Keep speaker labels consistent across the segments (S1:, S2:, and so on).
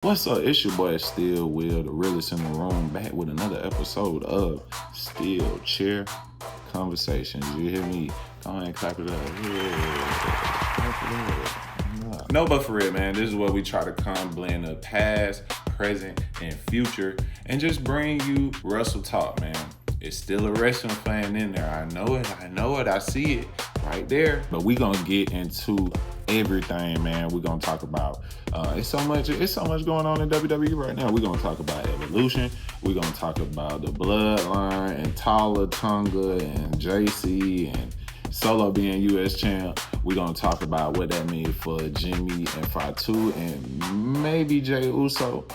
S1: What's up? It's your boy Still Will, the realest in the room, back with another episode of Still Chair Conversations. You hear me? Go ahead and clap it up. Yeah. Clap it up. No, but for real, man, this is where we try to come blend the past, present, and future, and just bring you wrestle talk, man. It's still a wrestling fan in there. I know it, I see it right there. But we gonna get into everything, man. We're gonna talk about it's so much going on in WWE right now. We're gonna talk about Evolution. We're gonna talk about the bloodline and Talla Tonga and JC and Solo being US champ. We're gonna talk about what that means for Jimmy and Fatu and maybe Jey Uso.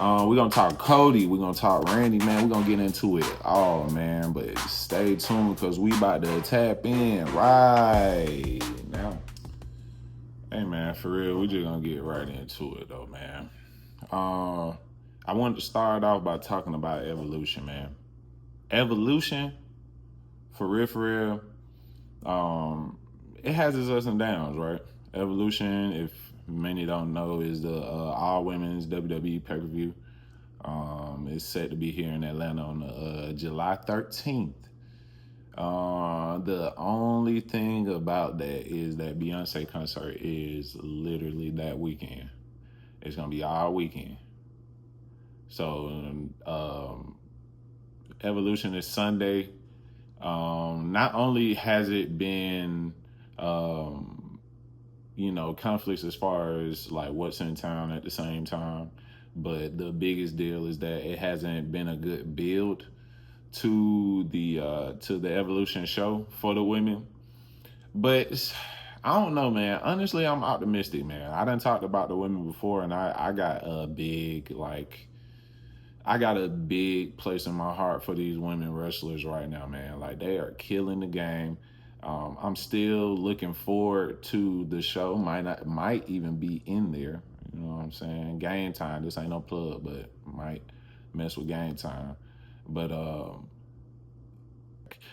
S1: We're gonna talk Cody, we're gonna talk Randy, man. We're gonna get into it all, man. But stay tuned because we about to tap in right now. Hey man, for real, we just gonna get right into it though, man. I wanted to start off by talking about Evolution, man. Evolution, for real, it has its ups and downs, right? Evolution, if many don't know, is the all women's WWE pay-per-view. It's set to be here in Atlanta on July 13th. The only thing about that is that Beyonce concert is literally that weekend. It's gonna be all weekend. So Evolution is Sunday. Not only has it been conflicts as far as like what's in town at the same time, but the biggest deal is that it hasn't been a good build to the Evolution show for the women. But I don't know, man. Honestly, I'm optimistic, man. I done talked about the women before, and I got a big place in my heart for these women wrestlers right now, man. Like, they are killing the game. I'm still looking forward to the show. Might even be in there. You know what I'm saying? Game time. This ain't no plug, but might mess with game time. But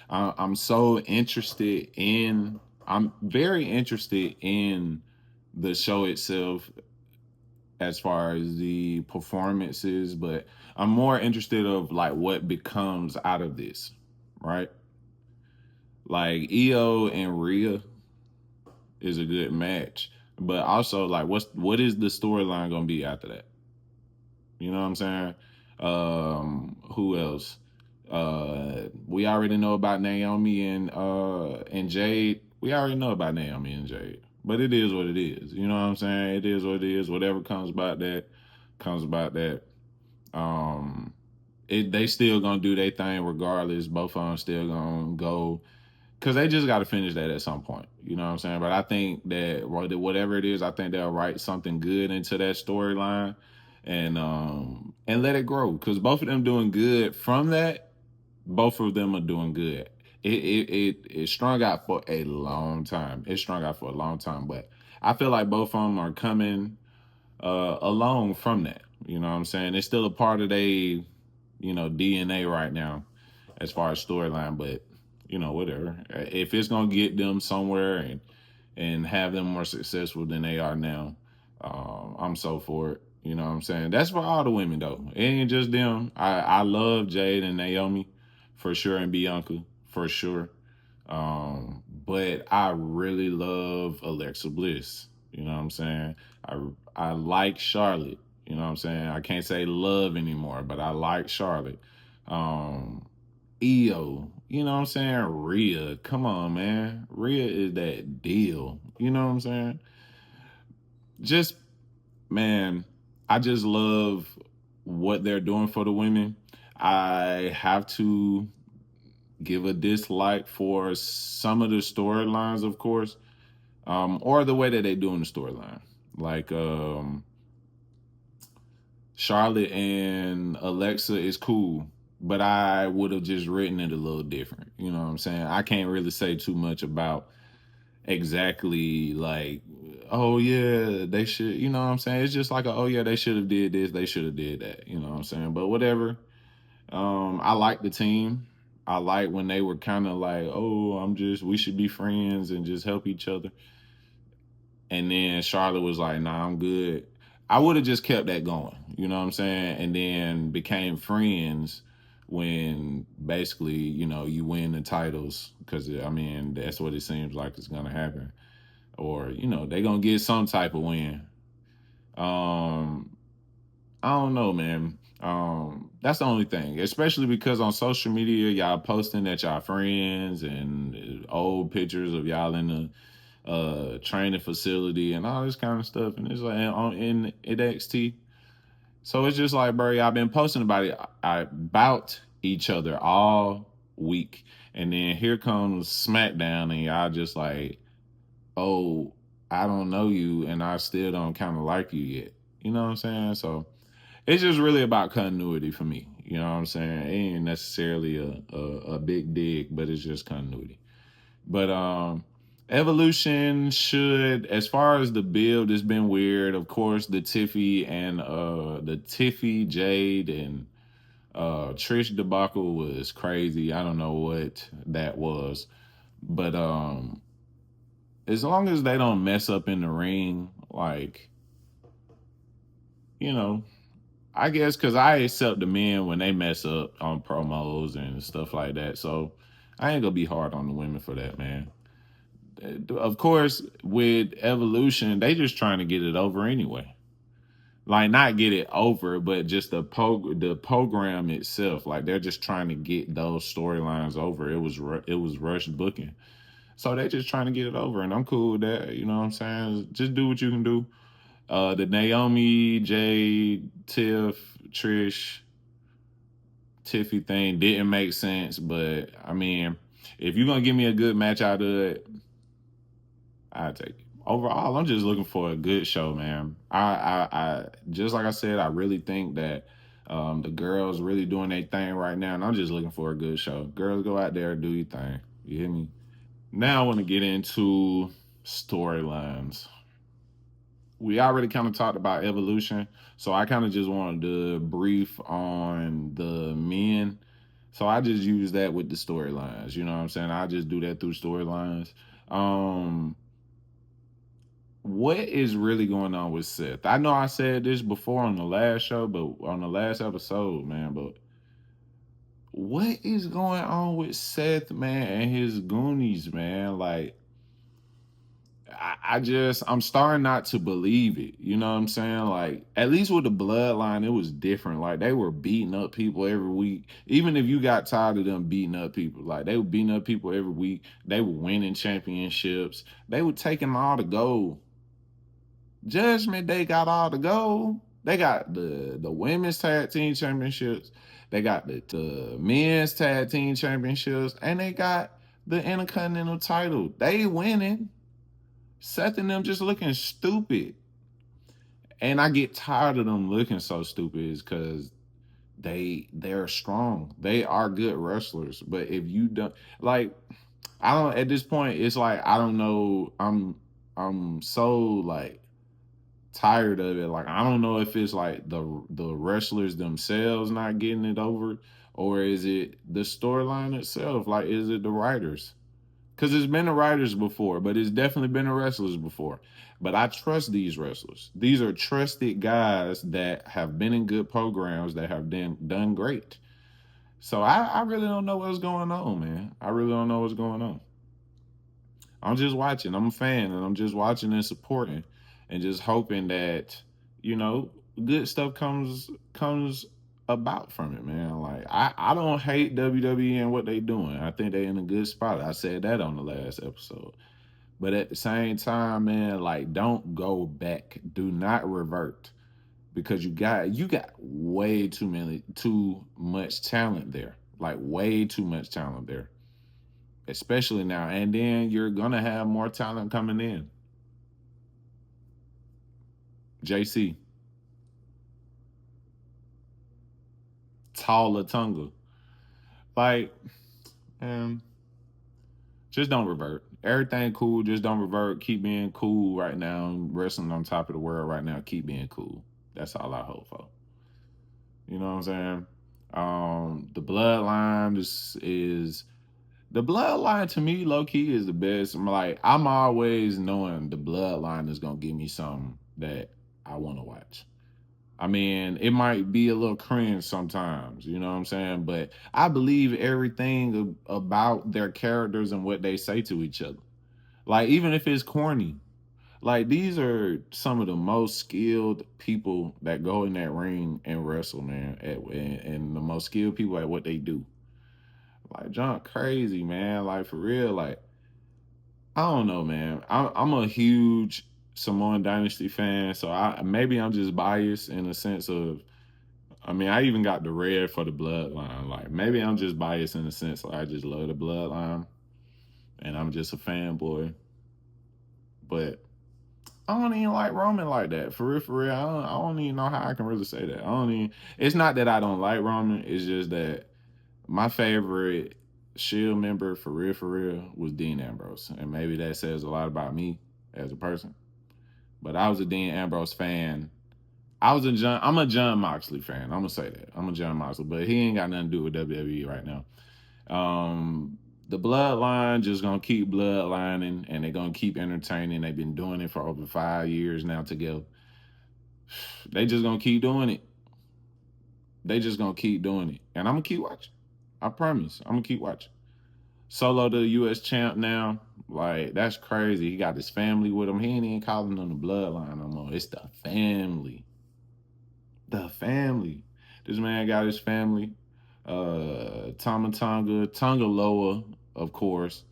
S1: I'm so interested in. I'm very interested in the show itself as far as the performances, but I'm more interested of like what becomes out of this, right? Like EO and Rhea is a good match, but also like what is the storyline gonna be after that? You know what I'm saying? Who else? We already know about Naomi and Jade. We already know about Naomi and Jade. But it is what it is. You know what I'm saying? It is what it is. Whatever comes about that, comes about that. They still gonna do their thing regardless. Both of them still gonna go because they just got to finish that at some point. You know what I'm saying? But I think that whatever it is, I think they'll write something good into that storyline and let it grow because both of them doing good from that. Both of them are doing good. It strung out for a long time. It's strung out for a long time, but I feel like both of them are coming along from that. You know what I'm saying? It's still a part of their, DNA right now as far as storyline, but whatever. If it's gonna get them somewhere and have them more successful than they are now, I'm so for it. You know what I'm saying? That's for all the women though. It ain't just them. I love Jade and Naomi for sure, and Bianca for sure. But I really love Alexa Bliss. You know what I'm saying? I like Charlotte. You know what I'm saying? I can't say love anymore, but I like Charlotte. EO, you know what I'm saying? Rhea, come on, man. Rhea is that deal. You know what I'm saying? Just, man, I just love what they're doing for the women. I have to give a dislike for some of the storylines, of course, or the way that they doing the storyline. Like, Charlotte and Alexa is cool, but I would have just written it a little different. You know what I'm saying? I can't really say too much about exactly like, oh yeah, they should, you know what I'm saying? It's just like, oh yeah, they should have did this, they should have did that, you know what I'm saying? But whatever. I like the team. I like when they were kind of like, oh, we should be friends and just help each other. And then Charlotte was like, nah, I'm good. I would have just kept that going. You know what I'm saying? And then became friends when basically, you win the titles, because I mean that's what it seems like is gonna happen. Or, they're gonna get some type of win. Um, I don't know, man. That's the only thing. Especially because on social media, y'all posting that y'all friends and old pictures of y'all in the training facility and all this kind of stuff. And it's like in NXT. So it's just like, bro, y'all been posting about each other all week. And then here comes SmackDown and y'all just like, oh, I don't know you and I still don't kind of like you yet. You know what I'm saying? So it's just really about continuity for me. You know what I'm saying? It ain't necessarily a big dig, but it's just continuity. But Evolution should, as far as the build, it's been weird. Of course, the Tiffy, Jade, and Trish debacle was crazy. I don't know what that was. But as long as they don't mess up in the ring, like, you know, I guess because I accept the men when they mess up on promos and stuff like that. So I ain't gonna be hard on the women for that, man. Of course, with Evolution, they just trying to get it over anyway. Like, not get it over, but just the program itself. Like, they're just trying to get those storylines over. It was rushed booking, so they just trying to get it over, and I'm cool with that. You know what I'm saying? Just do what you can do. The Naomi, Jade, Trish, Tiffy thing didn't make sense, but I mean, if you're gonna give me a good match out of it, I take it. Overall, I'm just looking for a good show, man. I just like I said, I really think that the girls really doing their thing right now, and I'm just looking for a good show. Girls, go out there, do your thing. You hear me? Now I want to get into storylines. We already kind of talked about Evolution, so I kind of just wanted to brief on the men. So I just use that with the storylines. You know what I'm saying? I just do that through storylines. Um, what is really going on with Seth? I know I said this before on the last show, but on the last episode, man, but what is going on with Seth, man, and his Goonies, man? Like, I'm starting not to believe it. You know what I'm saying? Like, at least with the bloodline, it was different. Like, they were beating up people every week. Even if you got tired of them beating up people, like, they were beating up people every week. They were winning championships. They were taking all the gold. Judgment, they got all the gold. They got the women's tag team championships. They got the men's tag team championships, and they got the Intercontinental title. They winning. Seth and them just looking stupid. And I get tired of them looking so stupid is because they're strong. They are good wrestlers. But if you don't, like, I don't, at this point, it's like I don't know. I'm so like tired of it. Like, I don't know if it's like the wrestlers themselves not getting it over, or is it the storyline itself? Like, is it the writers? Because it's been the writers before, but it's definitely been the wrestlers before. But I trust these wrestlers. These are trusted guys that have been in good programs that have done great. So I really don't know what's going on, man. I really don't know what's going on. I'm just watching. I'm a fan, and I'm just watching and supporting, and just hoping that good stuff comes about from it, man. Like, I don't hate WWE and what they doing. I think they in a good spot. I said that on the last episode. But at the same time, man, like, don't go back. Do not revert, because you got too much talent there. Like, way too much talent there, especially now. And then you're gonna have more talent coming in. JC, Talla Tonga, like, um, just don't revert. Everything cool, just don't revert. Keep being cool right now. Wrestling on top of the world right now. Keep being cool. That's all I hope for. You know what I'm saying? The bloodline is the bloodline to me, low key, is the best. I'm always knowing the bloodline is gonna give me something that I want to watch. I mean, it might be a little cringe sometimes, you know what I'm saying? But I believe everything about their characters and what they say to each other. Like, even if it's corny, like, these are some of the most skilled people that go in that ring and wrestle, man, and the most skilled people at what they do. Like, John, crazy, man. Like, for real, like, I don't know, man. I'm a huge Samoan Dynasty fan, so maybe I'm just biased in the sense of, I mean, I even got the red for the bloodline. Like, maybe I'm just biased in the sense like I just love the bloodline and I'm just a fanboy. But I don't even like Roman like that. For real, for real. I don't even know how I can really say that. I don't even, it's not that I don't like Roman, it's just that my favorite Shield member for real was Dean Ambrose. And maybe that says a lot about me as a person. But I was a Dean Ambrose fan. I'm a John Moxley fan. I'm gonna say that. I'm a John Moxley, but he ain't got nothing to do with WWE right now. The bloodline just gonna keep bloodlining and they're gonna keep entertaining. They've been doing it for over 5 years now together. They just gonna keep doing it. They just gonna keep doing it. And I'm gonna keep watching. I promise. I'm gonna keep watching. Solo the US champ now. Like, that's crazy. He got his family with him. He ain't even calling them the bloodline no more. It's the family. The family. This man got his family. Talla Tonga, Tonga Loa, of course.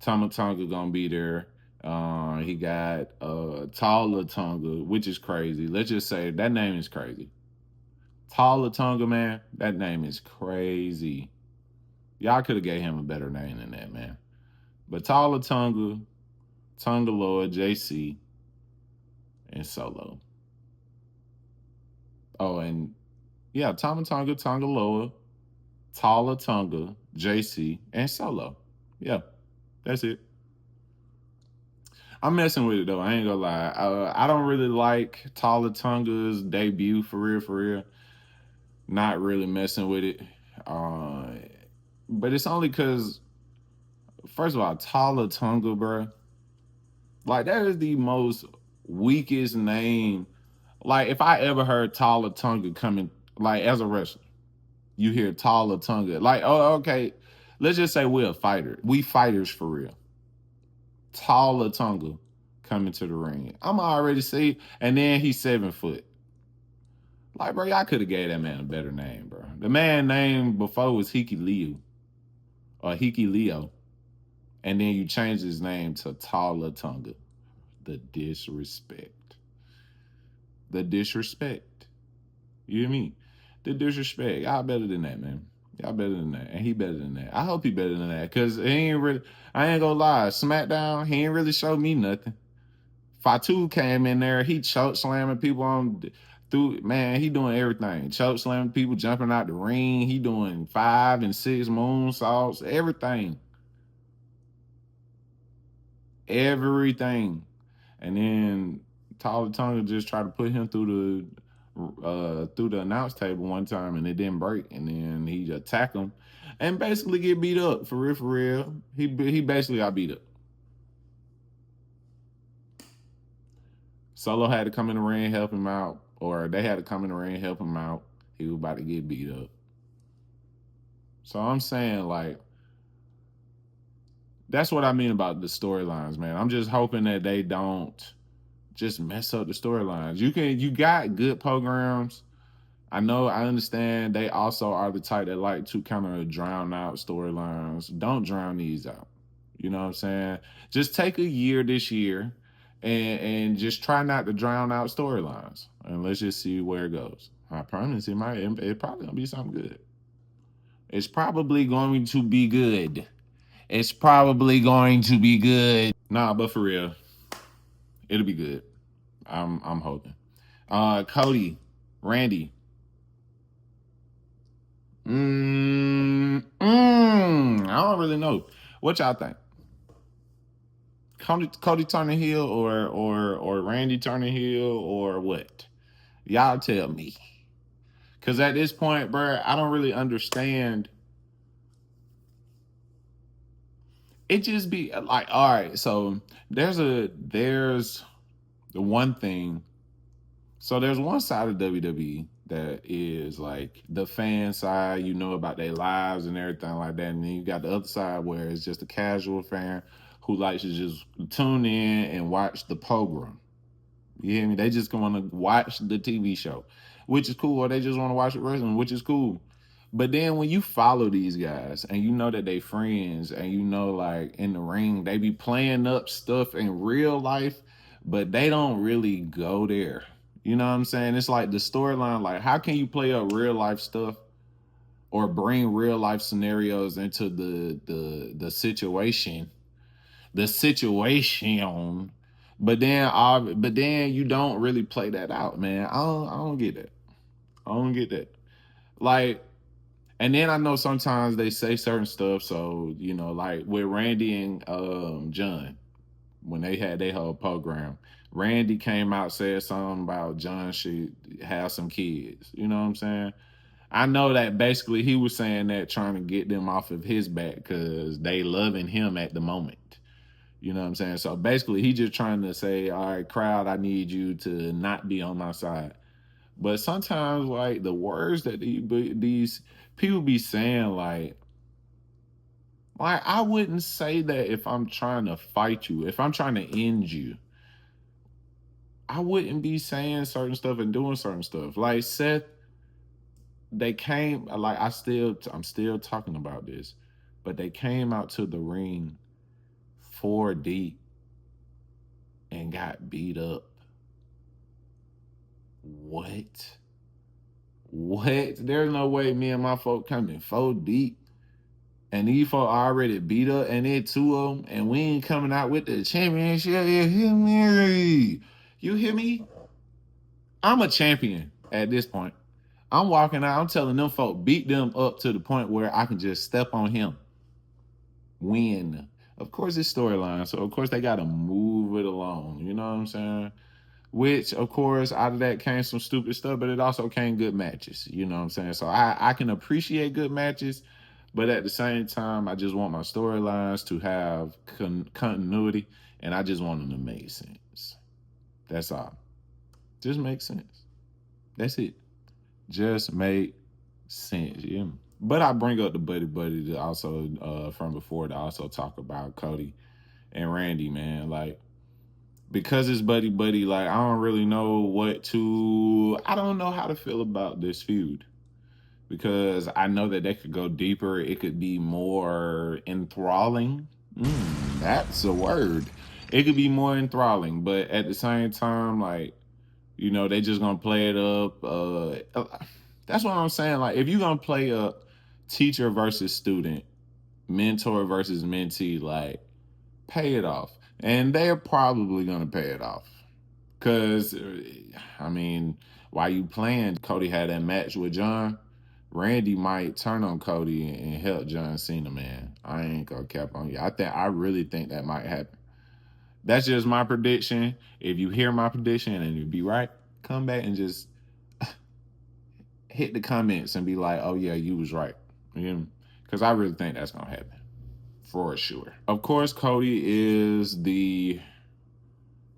S1: Talla Tonga gonna be there. He got Talla Tonga, which is crazy. Let's just say that name is crazy. Talla Tonga, man, that name is crazy. Y'all could have gave him a better name than that, man. But Talla Tonga, Tonga Loa, JC, and Solo. Oh, and yeah, Talla Tonga, Tonga Loa, Talla Tonga, JC, and Solo. Yeah, that's it. I'm messing with it though. I ain't gonna lie. I don't really like Talla Tonga's debut for real, for real. Not really messing with it. Uh, but it's only because, first of all, Talla Tonga, bro. Like, that is the most weakest name. Like, if I ever heard Talla Tonga coming, like, as a wrestler, you hear Talla Tonga. Like, oh, okay, let's just say we're a fighter. We fighters for real. Talla Tonga coming to the ring. I'm already see, and then he's 7 foot. Like, bro, y'all could have gave that man a better name, bro. The man name before was Hiki Leo or Hiki Leo, and then you changed his name to Talla Tonga. The disrespect. The disrespect. You hear me? The disrespect. Y'all better than that, man. Y'all better than that. And he better than that. I hope he better than that. Cause he ain't really, I ain't gonna lie, SmackDown, he ain't really showed me nothing. Fatu came in there, he choke slamming people on through, man, he doing everything. Choke slamming people, jumping out the ring, he doing 5 and 6 moonsaults, everything. Everything. And then Talla Tonga just tried to put him through the announce table one time and it didn't break. And then he attacked him and basically get beat up for real, for real. He basically got beat up. Solo had to come in the ring and help him out, or they had to come in the ring and help him out. He was about to get beat up. So I'm saying, like, that's what I mean about the storylines, man. I'm just hoping that they don't just mess up the storylines. You got good programs. I know, I understand they also are the type that like to kind of drown out storylines. Don't drown these out. You know what I'm saying? Just take a year this year and just try not to drown out storylines. And let's just see where it goes. I promise it probably gonna be something good. It's probably going to be good. It's probably going to be good. Nah, but for real, it'll be good. I'm hoping. Cody, Randy. I don't really know. What y'all think? Cody turning heel or Randy turning heel or what? Y'all tell me. Cause at this point, bro, I don't really understand. It just be like, all right, so there's the one thing. So there's one side of WWE that is like the fan side, you know, about their lives and everything like that. And then you got the other side where it's just a casual fan who likes to just tune in and watch the program. You hear me? They just want to watch the TV show, which is cool, or they just want to watch the wrestling, which is cool. But then when you follow these guys and you know that they friends and you know like in the ring they be playing up stuff in real life, but they don't really go there. You know what I'm saying? It's like the storyline, like how can you play up real life stuff or bring real life scenarios into the situation, the situation, but then you don't really play that out, man. I don't get that. I don't get that. Like, and then I know sometimes they say certain stuff. So you know, like with Randy and John, when they had their whole program, Randy came out said something about John should have some kids. You know what I'm saying? I know that basically he was saying that trying to get them off of his back because they loving him at the moment. You know what I'm saying? So basically, he just trying to say, all right, crowd, I need you to not be on my side. But sometimes, like, the words that these people be saying, I wouldn't say that if I'm trying to fight you, if I'm trying to end you, I wouldn't be saying certain stuff and doing certain stuff. Like Seth, they came, like, I'm still talking about this, but they came out to the ring 4 deep and got beat up. What? What? There's no way me and my folk coming 4 deep and these folk already beat up and it 2 of them and we ain't coming out with the championship. You hear me? You hear me? I'm a champion at this point. I'm walking out, I'm telling them folk beat them up to the point where I can just step on him. Win. Of course it's storyline, so of course they gotta move it along. You know what I'm saying? Which, of course, out of that came some stupid stuff, but it also came good matches. You know what I'm saying? So I can appreciate good matches, but at the same time, I just want my storylines to have continuity, and I just want them to make sense. That's all. Just make sense. That's it. Just make sense. Yeah. But I bring up the buddy to also from before to also talk about Cody and Randy, man. Like, because it's buddy, like I don't really know I don't know how to feel about this feud. Because I know that they could go deeper. It could be more enthralling. That's a word. It could be more enthralling, but at the same time, like, you know, they just gonna play it up. That's what I'm saying. Like, if you're gonna play up teacher versus student, mentor versus mentee, like, pay it off. And they're probably gonna pay it off. Cause I mean, while you playing, Cody had that match with John. Randy might turn on Cody and help John Cena, man. I ain't gonna cap on you. I really think that might happen. That's just my prediction. If you hear my prediction and you be right, come back and just hit the comments and be like, oh yeah, you was right. You know? Because I really think that's gonna happen. For sure. Of course, Cody is the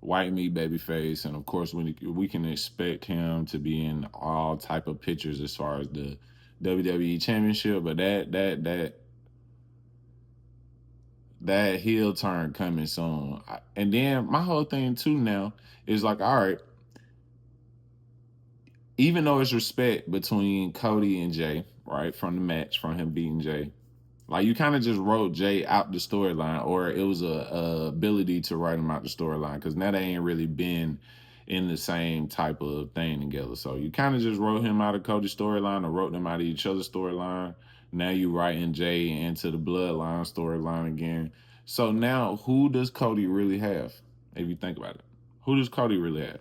S1: white meat baby face, and of course we can expect him to be in all type of pictures as far as the WWE championship, but that heel turn coming soon. And then my whole thing too now is like, all right, even though it's respect between Cody and Jay, right, from the match, from him beating Jay, like you kind of just wrote Jay out the storyline, or it was a ability to write him out the storyline because now they ain't really been in the same type of thing together. So you kind of just wrote him out of Cody's storyline or wrote them out of each other's storyline. Now you writing Jay into the bloodline storyline again. So now who does Cody really have? If you think about it, who does Cody really have?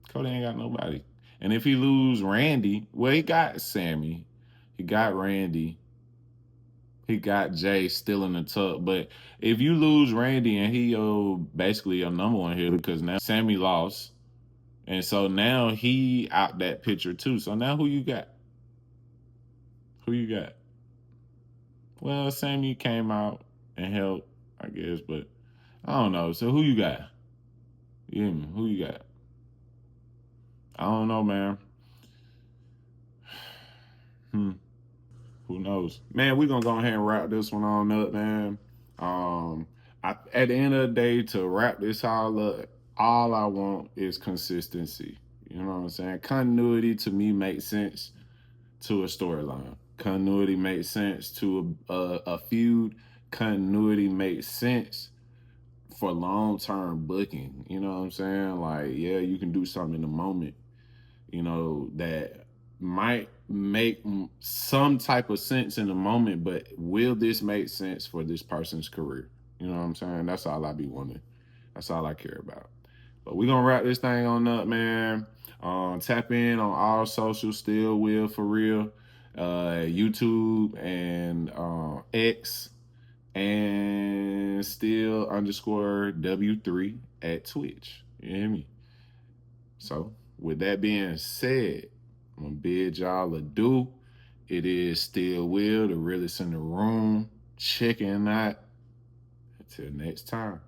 S1: Cody ain't got nobody. And if he lose Randy, well, he got Sammy, he got Randy, he got Jay still in the tuck. But if you lose Randy and he basically your number one here because now Sammy lost. And so now he out that picture too. So now who you got? Who you got? Well, Sammy came out and helped, I guess, but I don't know. So who you got? You hear me? Who you got? I don't know, man. Who knows? Man, we're gonna go ahead and wrap this one on up, man. At the end of the day, to wrap this all up, all I want is consistency. You know what I'm saying? Continuity to me makes sense to a storyline. Continuity makes sense to a feud. Continuity makes sense for long-term booking. You know what I'm saying? Like, yeah, you can do something in the moment, that might make some type of sense in the moment, but will this make sense for this person's career? You know what I'm saying? That's all I be wanting. That's all I care about. But we're going to wrap this thing on up, man. Tap in on all socials, still will for real. YouTube and X, and still _ W3 at Twitch. You hear me? So, with that being said, I'm going to bid y'all adieu. It is still Will, the realest in the room. Checking out. Until next time.